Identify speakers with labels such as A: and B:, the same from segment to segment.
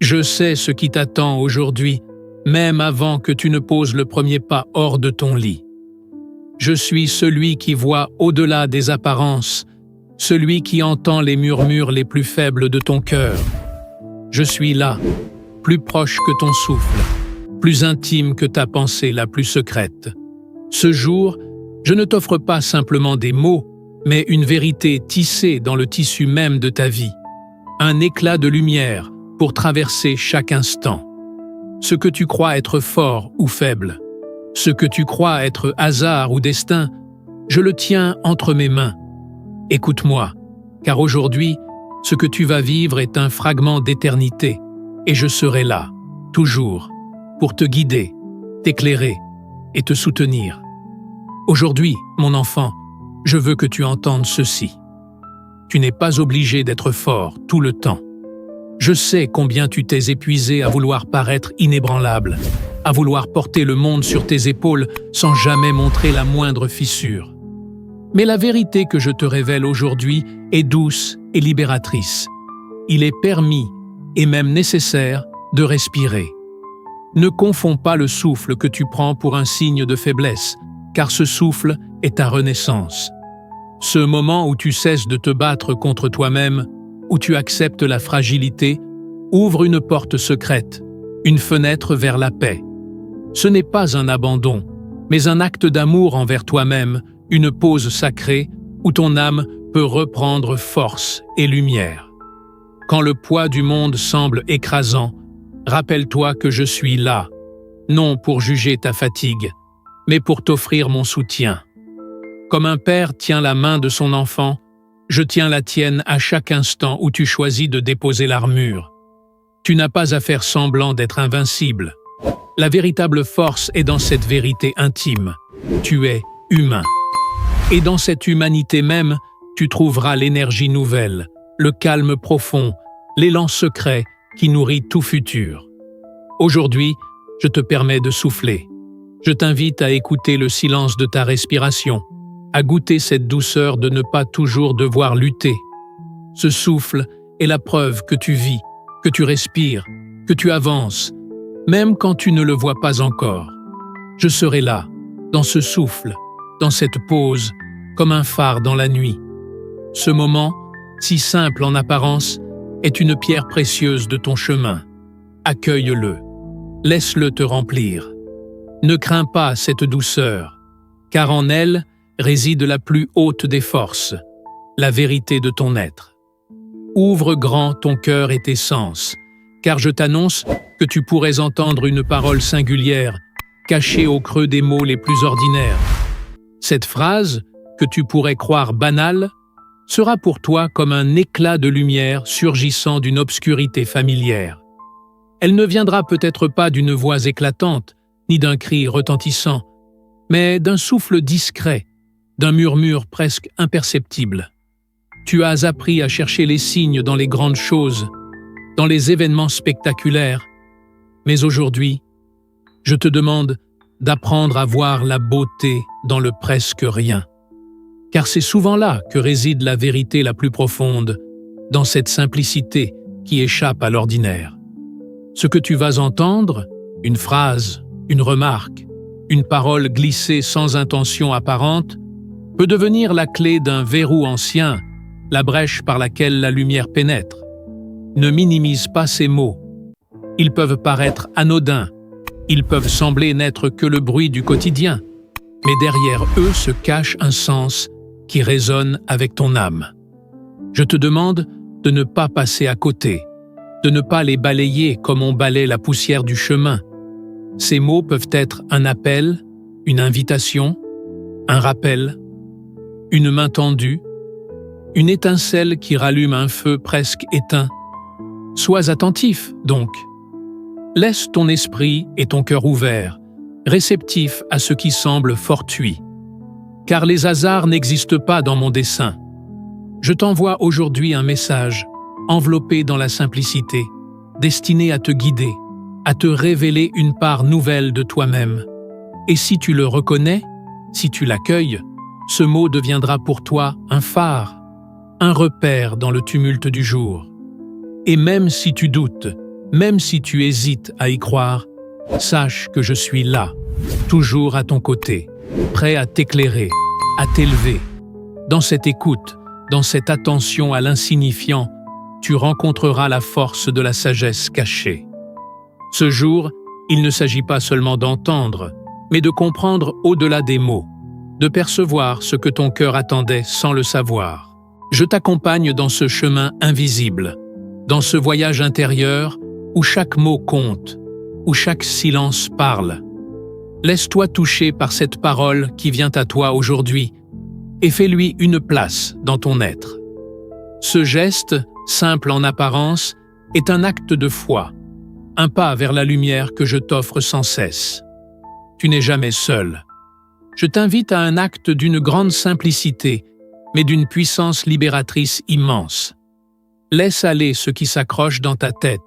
A: Je sais ce qui t'attend aujourd'hui, même avant que tu ne poses le premier pas hors de ton lit. Je suis celui qui voit au-delà des apparences, celui qui entend les murmures les plus faibles de ton cœur. Je suis là, plus proche que ton souffle, plus intime que ta pensée la plus secrète. Ce jour, je ne t'offre pas simplement des mots, mais une vérité tissée dans le tissu même de ta vie. Un éclat de lumière pour traverser chaque instant. Ce que tu crois être fort ou faible, ce que tu crois être hasard ou destin, je le tiens entre mes mains. Écoute-moi, car aujourd'hui, ce que tu vas vivre est un fragment d'éternité, et je serai là, toujours, pour te guider, t'éclairer et te soutenir. Aujourd'hui, mon enfant, je veux que tu entendes ceci. Tu n'es pas obligé d'être fort tout le temps. Je sais combien tu t'es épuisé à vouloir paraître inébranlable, à vouloir porter le monde sur tes épaules sans jamais montrer la moindre fissure. Mais la vérité que je te révèle aujourd'hui est douce et libératrice. Il est permis, et même nécessaire, de respirer. Ne confonds pas le souffle que tu prends pour un signe de faiblesse, car ce souffle est ta renaissance. Ce moment où tu cesses de te battre contre toi-même, où tu acceptes la fragilité, ouvre une porte secrète, une fenêtre vers la paix. Ce n'est pas un abandon, mais un acte d'amour envers toi-même, une pause sacrée où ton âme peut reprendre force et lumière. Quand le poids du monde semble écrasant, rappelle-toi que je suis là, non pour juger ta fatigue, mais pour t'offrir mon soutien. Comme un père tient la main de son enfant, je tiens la tienne à chaque instant où tu choisis de déposer l'armure. Tu n'as pas à faire semblant d'être invincible. La véritable force est dans cette vérité intime. Tu es humain. Et dans cette humanité même, tu trouveras l'énergie nouvelle, le calme profond, l'élan secret qui nourrit tout futur. Aujourd'hui, je te permets de souffler. Je t'invite à écouter le silence de ta respiration, à goûter cette douceur de ne pas toujours devoir lutter. Ce souffle est la preuve que tu vis, que tu respires, que tu avances, même quand tu ne le vois pas encore. Je serai là, dans ce souffle, dans cette pause, comme un phare dans la nuit. Ce moment, si simple en apparence, est une pierre précieuse de ton chemin. Accueille-le, laisse-le te remplir. Ne crains pas cette douceur, car en elle réside la plus haute des forces, la vérité de ton être. Ouvre grand ton cœur et tes sens, car je t'annonce que tu pourrais entendre une parole singulière, cachée au creux des mots les plus ordinaires. Cette phrase, que tu pourrais croire banale, sera pour toi comme un éclat de lumière surgissant d'une obscurité familière. Elle ne viendra peut-être pas d'une voix éclatante, ni d'un cri retentissant, mais d'un souffle discret, d'un murmure presque imperceptible. Tu as appris à chercher les signes dans les grandes choses, dans les événements spectaculaires, mais aujourd'hui, je te demande d'apprendre à voir la beauté dans le presque rien. Car c'est souvent là que réside la vérité la plus profonde, dans cette simplicité qui échappe à l'ordinaire. Ce que tu vas entendre, une phrase, une remarque, une parole glissée sans intention apparente, peut devenir la clé d'un verrou ancien, la brèche par laquelle la lumière pénètre. Ne minimise pas ces mots. Ils peuvent paraître anodins, ils peuvent sembler n'être que le bruit du quotidien, mais derrière eux se cache un sens qui résonne avec ton âme. Je te demande de ne pas passer à côté, de ne pas les balayer comme on balaie la poussière du chemin. Ces mots peuvent être un appel, une invitation, un rappel, une main tendue, une étincelle qui rallume un feu presque éteint. Sois attentif, donc. Laisse ton esprit et ton cœur ouverts, réceptifs à ce qui semble fortuit. Car les hasards n'existent pas dans mon dessein. Je t'envoie aujourd'hui un message, enveloppé dans la simplicité, destiné à te guider, à te révéler une part nouvelle de toi-même. Et si tu le reconnais, si tu l'accueilles, ce mot deviendra pour toi un phare, un repère dans le tumulte du jour. Et même si tu doutes, Même si tu hésites à y croire, sache que je suis là, toujours à ton côté, prêt à t'éclairer, à t'élever. Dans cette écoute, dans cette attention à l'insignifiant, tu rencontreras la force de la sagesse cachée. Ce jour, il ne s'agit pas seulement d'entendre, mais de comprendre au-delà des mots, de percevoir ce que ton cœur attendait sans le savoir. Je t'accompagne dans ce chemin invisible, dans ce voyage intérieur où chaque mot compte, où chaque silence parle. Laisse-toi toucher par cette parole qui vient à toi aujourd'hui et fais-lui une place dans ton être. Ce geste, simple en apparence, est un acte de foi, un pas vers la lumière que je t'offre sans cesse. Tu n'es jamais seul. Je t'invite à un acte d'une grande simplicité, mais d'une puissance libératrice immense. Laisse aller ce qui s'accroche dans ta tête,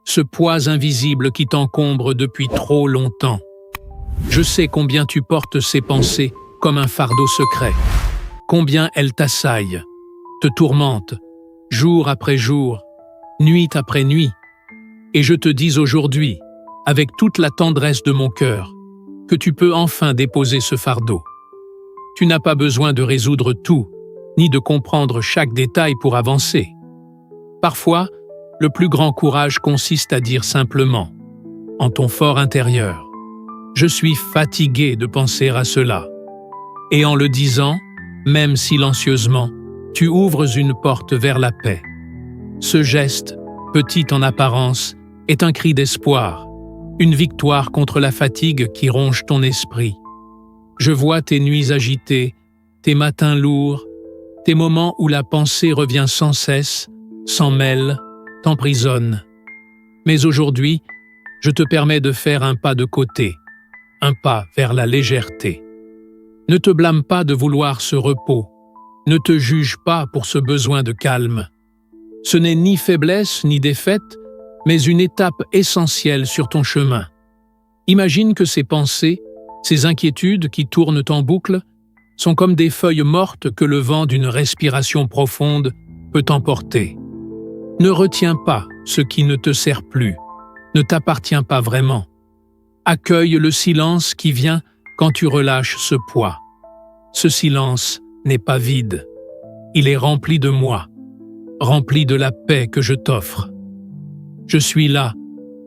A: ce poids invisible qui t'encombre depuis trop longtemps. Je sais combien tu portes ces pensées comme un fardeau secret, combien elles t'assaillent, te tourmentent, jour après jour, nuit après nuit. Et je te dis aujourd'hui, avec toute la tendresse de mon cœur, que tu peux enfin déposer ce fardeau. Tu n'as pas besoin de résoudre tout, ni de comprendre chaque détail pour avancer. Parfois, le plus grand courage consiste à dire simplement, en ton fort intérieur, « Je suis fatigué de penser à cela ». Et en le disant, même silencieusement, tu ouvres une porte vers la paix. Ce geste, petit en apparence, est un cri d'espoir, une victoire contre la fatigue qui ronge ton esprit. Je vois tes nuits agitées, tes matins lourds, tes moments où la pensée revient sans cesse, s'en mêle, t'emprisonne. Mais aujourd'hui, je te permets de faire un pas de côté, un pas vers la légèreté. Ne te blâme pas de vouloir ce repos, ne te juge pas pour ce besoin de calme. Ce n'est ni faiblesse ni défaite, mais une étape essentielle sur ton chemin. Imagine que ces pensées, ces inquiétudes qui tournent en boucle, sont comme des feuilles mortes que le vent d'une respiration profonde peut emporter. Ne retiens pas ce qui ne te sert plus, ne t'appartient pas vraiment. Accueille le silence qui vient quand tu relâches ce poids. Ce silence n'est pas vide. Il est rempli de moi, rempli de la paix que je t'offre. Je suis là,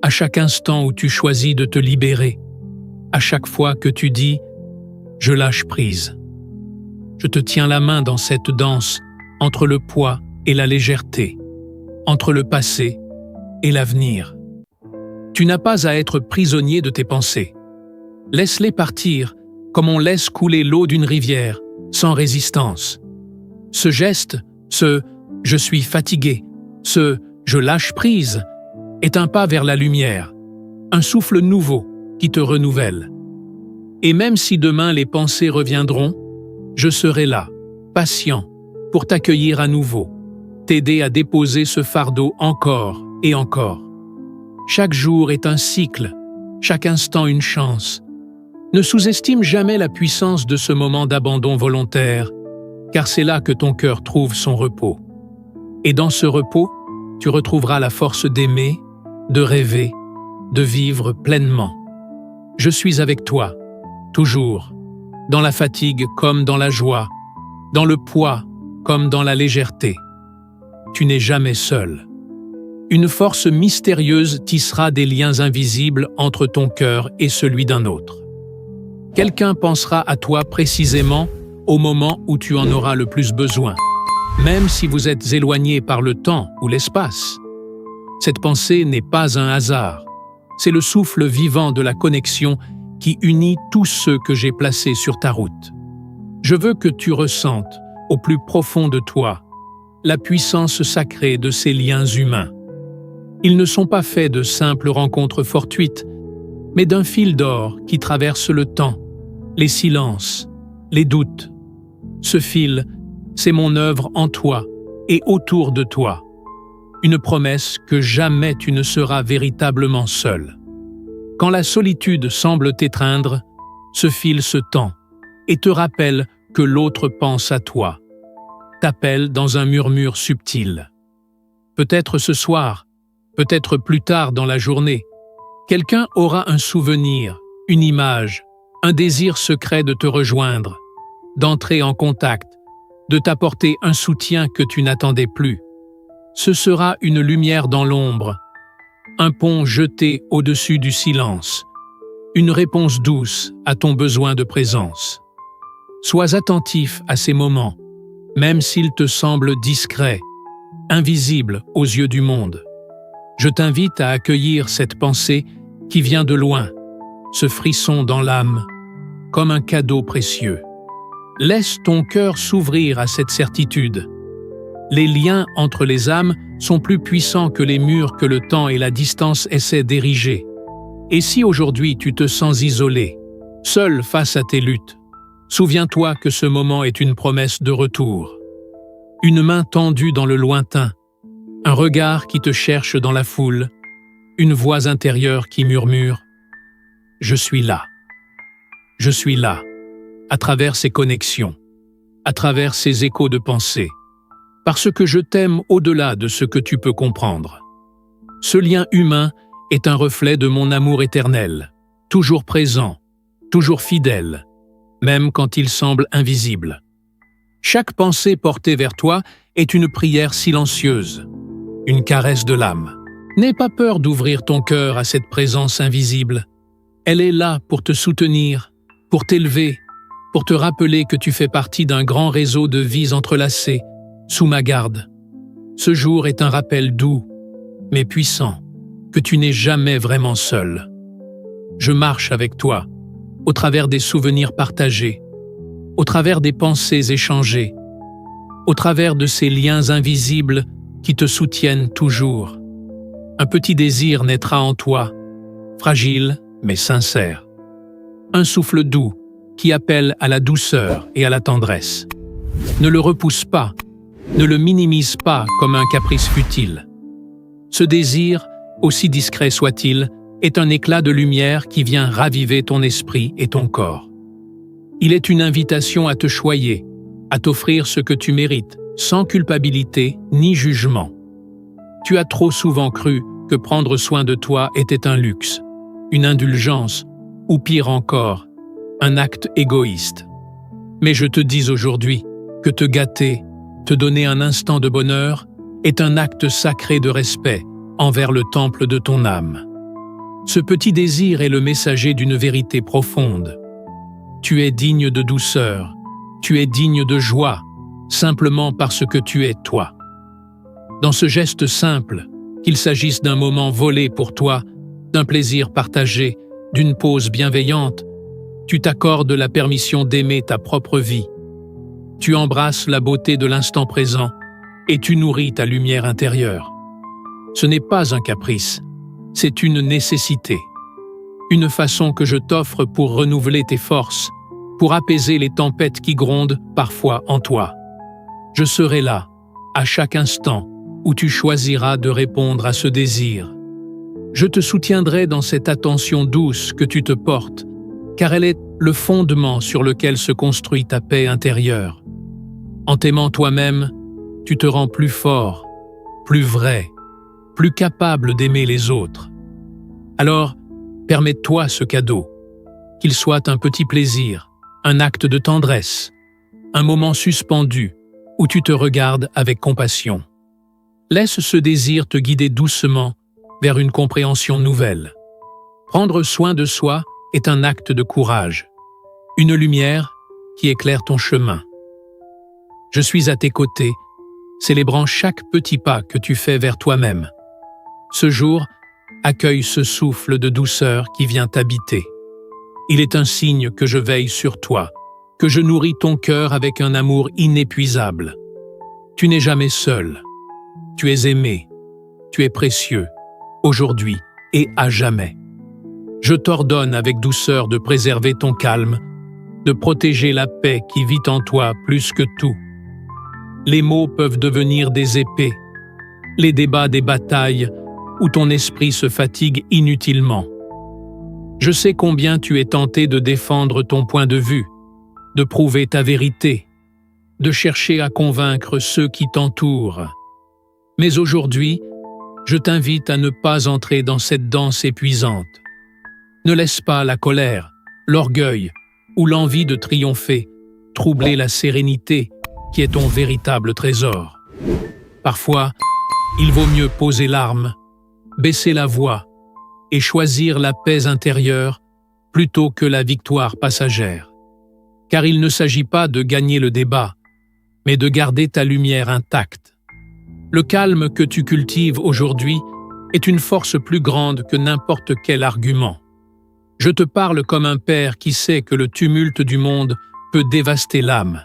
A: à chaque instant où tu choisis de te libérer, à chaque fois que tu dis « je lâche prise ». Je te tiens la main dans cette danse entre le poids et la légèreté, entre le passé et l'avenir. Tu n'as pas à être prisonnier de tes pensées. Laisse-les partir comme on laisse couler l'eau d'une rivière, sans résistance. Ce geste, ce « je suis fatigué », ce « je lâche prise » est un pas vers la lumière, un souffle nouveau qui te renouvelle. Et même si demain les pensées reviendront, je serai là, patient, pour t'accueillir à nouveau, t'aider à déposer ce fardeau encore et encore. Chaque jour est un cycle, chaque instant une chance. Ne sous-estime jamais la puissance de ce moment d'abandon volontaire, car c'est là que ton cœur trouve son repos. Et dans ce repos, tu retrouveras la force d'aimer, de rêver, de vivre pleinement. Je suis avec toi, toujours, dans la fatigue comme dans la joie, dans le poids comme dans la légèreté. Tu n'es jamais seul. Une force mystérieuse tissera des liens invisibles entre ton cœur et celui d'un autre. Quelqu'un pensera à toi précisément au moment où tu en auras le plus besoin, même si vous êtes éloignés par le temps ou l'espace. Cette pensée n'est pas un hasard, c'est le souffle vivant de la connexion qui unit tous ceux que j'ai placés sur ta route. Je veux que tu ressentes, au plus profond de toi, la puissance sacrée de ces liens humains. Ils ne sont pas faits de simples rencontres fortuites, mais d'un fil d'or qui traverse le temps, les silences, les doutes. Ce fil, c'est mon œuvre en toi et autour de toi. Une promesse que jamais tu ne seras véritablement seul. Quand la solitude semble t'étreindre, ce fil se tend et te rappelle que l'autre pense à toi, t'appelle dans un murmure subtil. Peut-être ce soir, peut-être plus tard dans la journée, quelqu'un aura un souvenir, une image, un désir secret de te rejoindre, d'entrer en contact, de t'apporter un soutien que tu n'attendais plus. Ce sera une lumière dans l'ombre, un pont jeté au-dessus du silence, une réponse douce à ton besoin de présence. Sois attentif à ces moments, même s'ils te semblent discrets, invisibles aux yeux du monde. Je t'invite à accueillir cette pensée qui vient de loin, ce frisson dans l'âme, comme un cadeau précieux. Laisse ton cœur s'ouvrir à cette certitude. Les liens entre les âmes sont plus puissants que les murs que le temps et la distance essaient d'ériger. Et si aujourd'hui tu te sens isolé, seul face à tes luttes, souviens-toi que ce moment est une promesse de retour. Une main tendue dans le lointain, un regard qui te cherche dans la foule, une voix intérieure qui murmure « Je suis là. Je suis là », à travers ces connexions, à travers ces échos de pensée, parce que je t'aime au-delà de ce que tu peux comprendre. Ce lien humain est un reflet de mon amour éternel, toujours présent, toujours fidèle, même quand il semble invisible. Chaque pensée portée vers toi est une prière silencieuse, une caresse de l'âme. N'aie pas peur d'ouvrir ton cœur à cette présence invisible. Elle est là pour te soutenir, pour t'élever, pour te rappeler que tu fais partie d'un grand réseau de vies entrelacées, sous ma garde. Ce jour est un rappel doux, mais puissant, que tu n'es jamais vraiment seul. Je marche avec toi, au travers des souvenirs partagés, au travers des pensées échangées, au travers de ces liens invisibles qui te soutiennent toujours. Un petit désir naîtra en toi, fragile mais sincère. Un souffle doux qui appelle à la douceur et à la tendresse. Ne le repousse pas, ne le minimise pas comme un caprice futile. Ce désir, aussi discret soit-il, est un éclat de lumière qui vient raviver ton esprit et ton corps. Il est une invitation à te choyer, à t'offrir ce que tu mérites, sans culpabilité ni jugement. Tu as trop souvent cru que prendre soin de toi était un luxe, une indulgence, ou pire encore, un acte égoïste. Mais je te dis aujourd'hui que te gâter, te donner un instant de bonheur, est un acte sacré de respect envers le temple de ton âme. Ce petit désir est le messager d'une vérité profonde. Tu es digne de douceur, tu es digne de joie, simplement parce que tu es toi. Dans ce geste simple, qu'il s'agisse d'un moment volé pour toi, d'un plaisir partagé, d'une pause bienveillante, tu t'accordes la permission d'aimer ta propre vie. Tu embrasses la beauté de l'instant présent et tu nourris ta lumière intérieure. Ce n'est pas un caprice, c'est une nécessité. Une façon que je t'offre pour renouveler tes forces, pour apaiser les tempêtes qui grondent parfois en toi. Je serai là, à chaque instant, où tu choisiras de répondre à ce désir. Je te soutiendrai dans cette attention douce que tu te portes, car elle est le fondement sur lequel se construit ta paix intérieure. En t'aimant toi-même, tu te rends plus fort, plus vrai, plus capable d'aimer les autres. Alors, permets-toi ce cadeau, qu'il soit un petit plaisir, un acte de tendresse, un moment suspendu où tu te regardes avec compassion. Laisse ce désir te guider doucement vers une compréhension nouvelle. Prendre soin de soi est un acte de courage, une lumière qui éclaire ton chemin. Je suis à tes côtés, célébrant chaque petit pas que tu fais vers toi-même. Ce jour, accueille ce souffle de douceur qui vient t'habiter. Il est un signe que je veille sur toi, que je nourris ton cœur avec un amour inépuisable. Tu n'es jamais seul. Tu es aimé. Tu es précieux, aujourd'hui et à jamais. Je t'ordonne avec douceur de préserver ton calme, de protéger la paix qui vit en toi plus que tout. Les mots peuvent devenir des épées, les débats des batailles où ton esprit se fatigue inutilement. Je sais combien tu es tenté de défendre ton point de vue, de prouver ta vérité, de chercher à convaincre ceux qui t'entourent. Mais aujourd'hui, je t'invite à ne pas entrer dans cette danse épuisante. Ne laisse pas la colère, l'orgueil ou l'envie de triompher troubler la sérénité qui est ton véritable trésor. Parfois, il vaut mieux poser l'arme, baisser la voix et choisir la paix intérieure plutôt que la victoire passagère. Car il ne s'agit pas de gagner le débat, mais de garder ta lumière intacte. Le calme que tu cultives aujourd'hui est une force plus grande que n'importe quel argument. Je te parle comme un père qui sait que le tumulte du monde peut dévaster l'âme.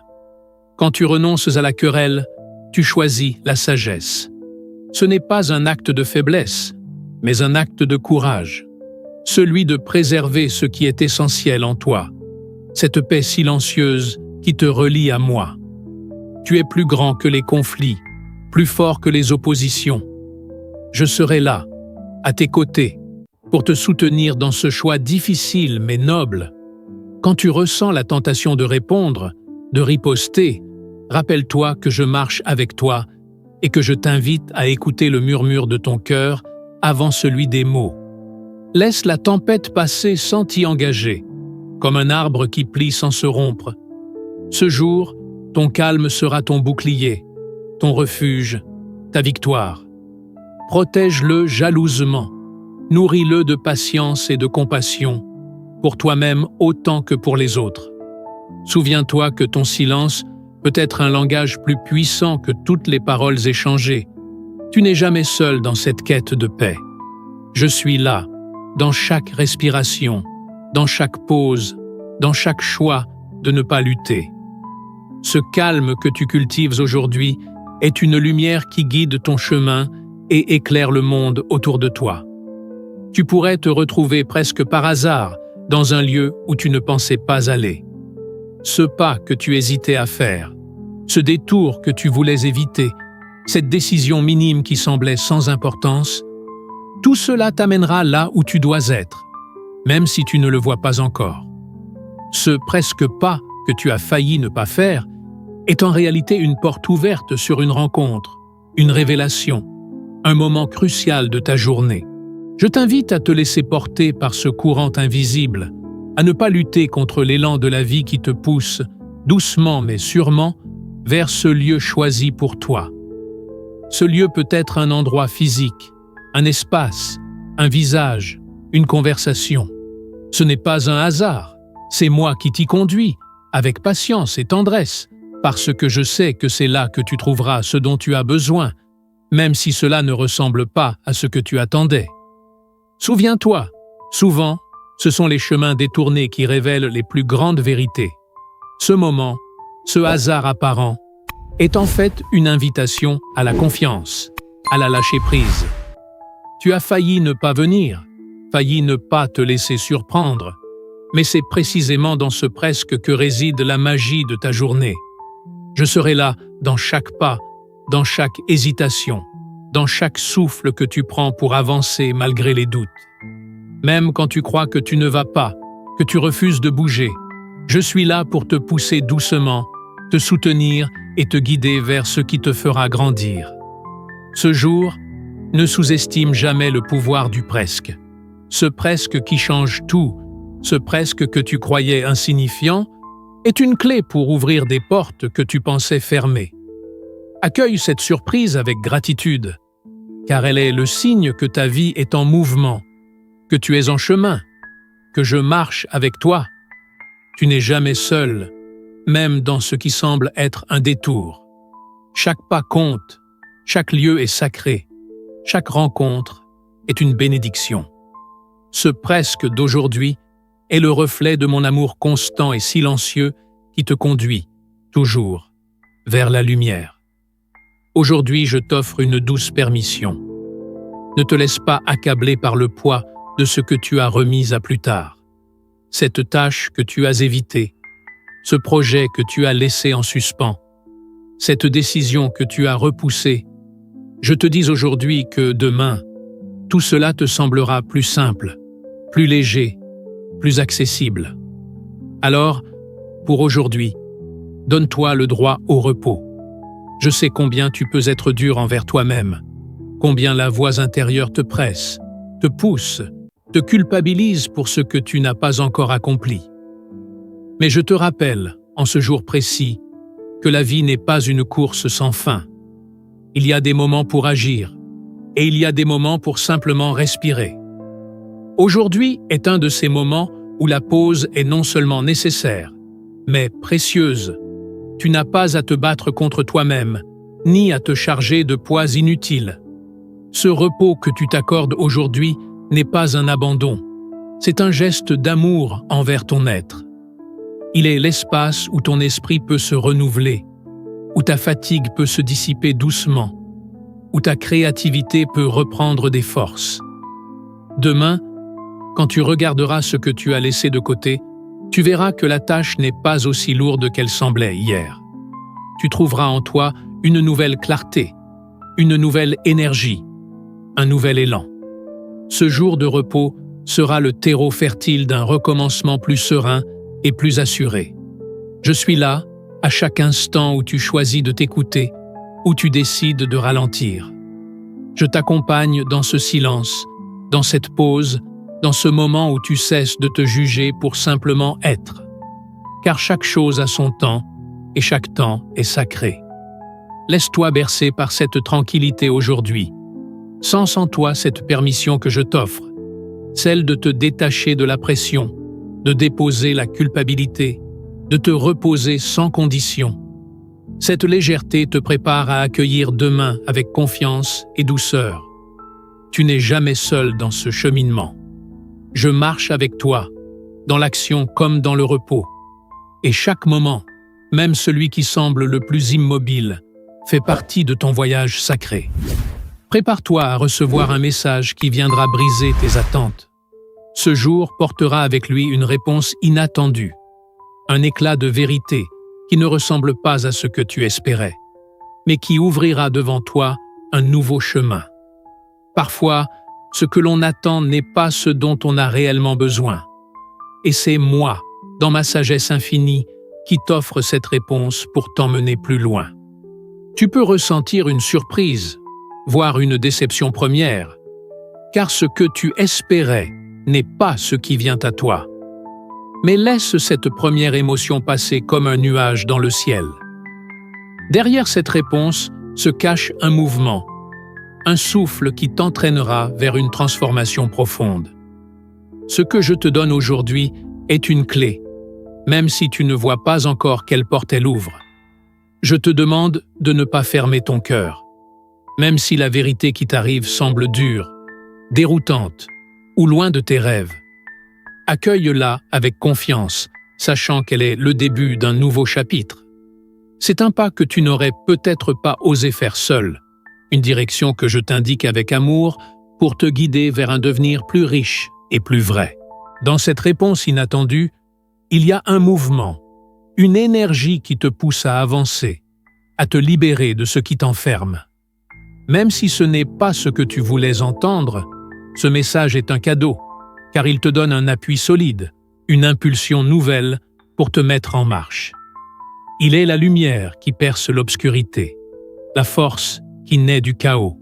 A: Quand tu renonces à la querelle, tu choisis la sagesse. Ce n'est pas un acte de faiblesse, mais un acte de courage, celui de préserver ce qui est essentiel en toi, cette paix silencieuse qui te relie à moi. Tu es plus grand que les conflits, plus fort que les oppositions. Je serai là, à tes côtés, pour te soutenir dans ce choix difficile mais noble. Quand tu ressens la tentation de répondre, de riposter, rappelle-toi que je marche avec toi et que je t'invite à écouter le murmure de ton cœur avant celui des mots. Laisse la tempête passer sans t'y engager, comme un arbre qui plie sans se rompre. Ce jour, ton calme sera ton bouclier, ton refuge, ta victoire. Protège-le jalousement, nourris-le de patience et de compassion, pour toi-même autant que pour les autres. Souviens-toi que ton silence peut être un langage plus puissant que toutes les paroles échangées. Tu n'es jamais seul dans cette quête de paix. Je suis là, dans chaque respiration, dans chaque pause, dans chaque choix de ne pas lutter. Ce calme que tu cultives aujourd'hui est une lumière qui guide ton chemin et éclaire le monde autour de toi. Tu pourrais te retrouver presque par hasard dans un lieu où tu ne pensais pas aller. Ce pas que tu hésitais à faire, ce détour que tu voulais éviter, cette décision minime qui semblait sans importance, tout cela t'amènera là où tu dois être, même si tu ne le vois pas encore. Ce presque pas que tu as failli ne pas faire est en réalité une porte ouverte sur une rencontre, une révélation, un moment crucial de ta journée. Je t'invite à te laisser porter par ce courant invisible, à ne pas lutter contre l'élan de la vie qui te pousse, doucement mais sûrement, vers ce lieu choisi pour toi. Ce lieu peut être un endroit physique, un espace, un visage, une conversation. Ce n'est pas un hasard, c'est moi qui t'y conduis, avec patience et tendresse, parce que je sais que c'est là que tu trouveras ce dont tu as besoin, même si cela ne ressemble pas à ce que tu attendais. Souviens-toi, souvent, ce sont les chemins détournés qui révèlent les plus grandes vérités. Ce moment, ce hasard apparent, est en fait une invitation à la confiance, à la lâcher-prise. Tu as failli ne pas venir, failli ne pas te laisser surprendre, mais c'est précisément dans ce presque que réside la magie de ta journée. Je serai là dans chaque pas, dans chaque hésitation, dans chaque souffle que tu prends pour avancer malgré les doutes. Même quand tu crois que tu ne vas pas, que tu refuses de bouger, je suis là pour te pousser doucement, te soutenir et te guider vers ce qui te fera grandir. Ce jour, ne sous-estime jamais le pouvoir du presque. Ce presque qui change tout, ce presque que tu croyais insignifiant, est une clé pour ouvrir des portes que tu pensais fermées. Accueille cette surprise avec gratitude, car elle est le signe que ta vie est en mouvement, que tu es en chemin, que je marche avec toi. Tu n'es jamais seul, même dans ce qui semble être un détour. Chaque pas compte, chaque lieu est sacré, chaque rencontre est une bénédiction. Ce presque d'aujourd'hui est le reflet de mon amour constant et silencieux qui te conduit, toujours, vers la lumière. Aujourd'hui, je t'offre une douce permission. Ne te laisse pas accabler par le poids de ce que tu as remis à plus tard. Cette tâche que tu as évitée, ce projet que tu as laissé en suspens, cette décision que tu as repoussée, je te dis aujourd'hui que demain, tout cela te semblera plus simple, plus léger, plus accessible. Alors, pour aujourd'hui, donne-toi le droit au repos. Je sais combien tu peux être dur envers toi-même, combien la voix intérieure te presse, te pousse, te culpabilise pour ce que tu n'as pas encore accompli. Mais je te rappelle, en ce jour précis, que la vie n'est pas une course sans fin. Il y a des moments pour agir, et il y a des moments pour simplement respirer. Aujourd'hui est un de ces moments où la pause est non seulement nécessaire, mais précieuse. Tu n'as pas à te battre contre toi-même, ni à te charger de poids inutiles. Ce repos que tu t'accordes aujourd'hui n'est pas un abandon, c'est un geste d'amour envers ton être. Il est l'espace où ton esprit peut se renouveler, où ta fatigue peut se dissiper doucement, où ta créativité peut reprendre des forces. Demain, quand tu regarderas ce que tu as laissé de côté, tu verras que la tâche n'est pas aussi lourde qu'elle semblait hier. Tu trouveras en toi une nouvelle clarté, une nouvelle énergie, un nouvel élan. Ce jour de repos sera le terreau fertile d'un recommencement plus serein et plus assuré. Je suis là, à chaque instant où tu choisis de t'écouter, où tu décides de ralentir. Je t'accompagne dans ce silence, dans cette pause, dans ce moment où tu cesses de te juger pour simplement être. Car chaque chose a son temps, et chaque temps est sacré. Laisse-toi bercer par cette tranquillité aujourd'hui. Sens en toi cette permission que je t'offre, celle de te détacher de la pression, de déposer la culpabilité, de te reposer sans condition. Cette légèreté te prépare à accueillir demain avec confiance et douceur. Tu n'es jamais seul dans ce cheminement. Je marche avec toi, dans l'action comme dans le repos. Et chaque moment, même celui qui semble le plus immobile, fait partie de ton voyage sacré. Prépare-toi à recevoir un message qui viendra briser tes attentes. Ce jour portera avec lui une réponse inattendue, un éclat de vérité qui ne ressemble pas à ce que tu espérais, mais qui ouvrira devant toi un nouveau chemin. Parfois, ce que l'on attend n'est pas ce dont on a réellement besoin. Et c'est moi, dans ma sagesse infinie, qui t'offre cette réponse pour t'emmener plus loin. Tu peux ressentir une surprise, voire une déception première, car ce que tu espérais n'est pas ce qui vient à toi. Mais laisse cette première émotion passer comme un nuage dans le ciel. Derrière cette réponse se cache un mouvement, un souffle qui t'entraînera vers une transformation profonde. Ce que je te donne aujourd'hui est une clé, même si tu ne vois pas encore quelle porte elle ouvre. Je te demande de ne pas fermer ton cœur, même si la vérité qui t'arrive semble dure, déroutante ou loin de tes rêves. Accueille-la avec confiance, sachant qu'elle est le début d'un nouveau chapitre. C'est un pas que tu n'aurais peut-être pas osé faire seul, une direction que je t'indique avec amour pour te guider vers un devenir plus riche et plus vrai. Dans cette réponse inattendue, il y a un mouvement, une énergie qui te pousse à avancer, à te libérer de ce qui t'enferme. Même si ce n'est pas ce que tu voulais entendre, ce message est un cadeau, car il te donne un appui solide, une impulsion nouvelle pour te mettre en marche. Il est la lumière qui perce l'obscurité, la force qui naît du chaos.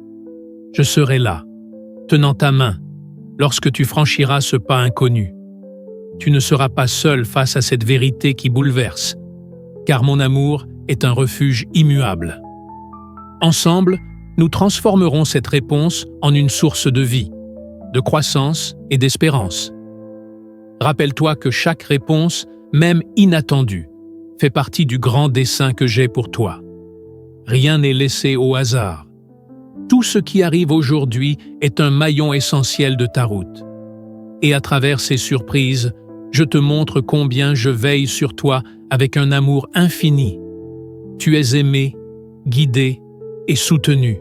A: Je serai là, tenant ta main, lorsque tu franchiras ce pas inconnu. Tu ne seras pas seul face à cette vérité qui bouleverse, car mon amour est un refuge immuable. Ensemble, nous transformerons cette réponse en une source de vie, de croissance et d'espérance. Rappelle-toi que chaque réponse, même inattendue, fait partie du grand dessein que j'ai pour toi. Rien n'est laissé au hasard. Tout ce qui arrive aujourd'hui est un maillon essentiel de ta route. Et à travers ces surprises, je te montre combien je veille sur toi avec un amour infini. Tu es aimé, guidé et soutenu.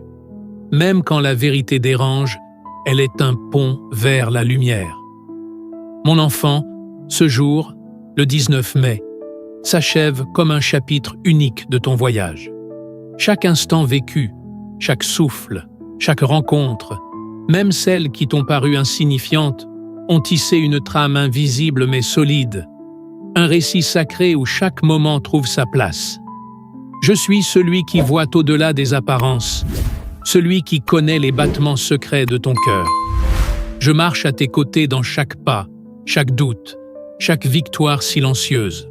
A: Même quand la vérité dérange, elle est un pont vers la lumière. Mon enfant, ce jour, le 19 mai, s'achève comme un chapitre unique de ton voyage. Chaque instant vécu, chaque souffle, chaque rencontre, même celles qui t'ont paru insignifiantes, ont tissé une trame invisible mais solide, un récit sacré où chaque moment trouve sa place. Je suis celui qui voit au-delà des apparences, celui qui connaît les battements secrets de ton cœur. Je marche à tes côtés dans chaque pas, chaque doute, chaque victoire silencieuse.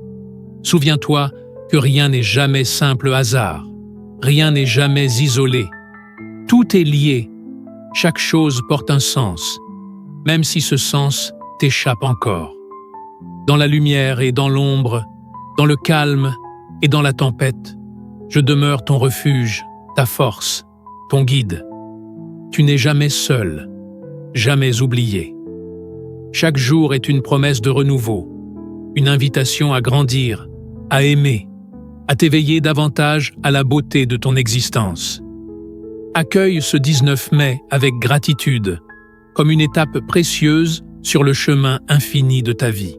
A: Souviens-toi que rien n'est jamais simple hasard, rien n'est jamais isolé. Tout est lié, chaque chose porte un sens, même si ce sens t'échappe encore. Dans la lumière et dans l'ombre, dans le calme et dans la tempête, je demeure ton refuge, ta force, ton guide. Tu n'es jamais seul, jamais oublié. Chaque jour est une promesse de renouveau, une invitation à grandir, à aimer, à t'éveiller davantage à la beauté de ton existence. Accueille ce 19 mai avec gratitude, comme une étape précieuse sur le chemin infini de ta vie.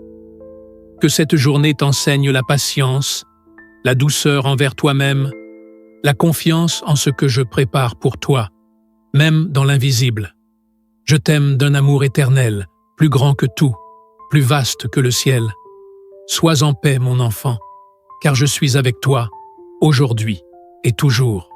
A: Que cette journée t'enseigne la patience, la douceur envers toi-même, la confiance en ce que je prépare pour toi, même dans l'invisible. Je t'aime d'un amour éternel, plus grand que tout, plus vaste que le ciel. Sois en paix, mon enfant, car je suis avec toi, aujourd'hui et toujours.